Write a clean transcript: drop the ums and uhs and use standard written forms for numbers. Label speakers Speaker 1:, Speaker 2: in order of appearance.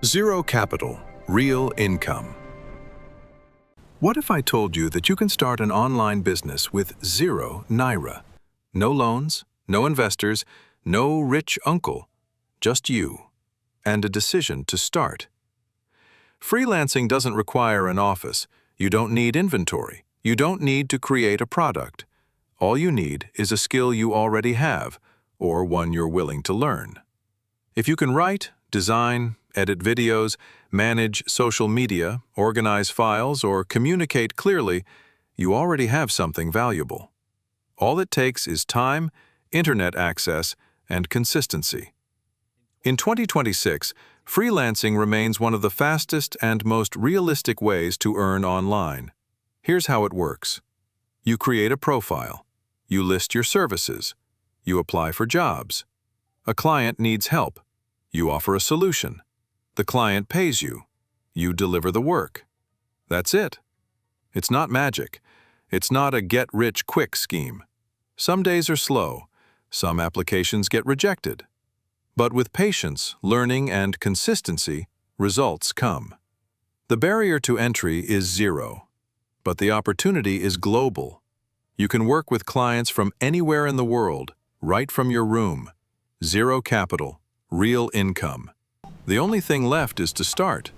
Speaker 1: Zero capital, real income. What if I told you that you can start an online business with zero naira? No loans, no investors, no rich uncle, just you, and a decision to start. Freelancing doesn't require an office. You don't need inventory. You don't need to create a product. All you need is a skill you already have, or one you're willing to learn. If you can write, design, edit videos, manage social media, organize files, or communicate clearly, you already have something valuable. All it takes is time, internet access, and consistency. In 2026, freelancing remains one of the fastest and most realistic ways to earn online. Here's how it works. You create a profile. You list your services. You apply for jobs. A client needs help. You offer a solution. The client pays you. You deliver the work. That's it. It's not magic. It's not a get-rich-quick scheme. Some days are slow. Some applications get rejected. But with patience, learning, and consistency, results come. The barrier to entry is zero, but the opportunity is global. You can work with clients from anywhere in the world, right from your room. Zero capital, real income. The only thing left is to start.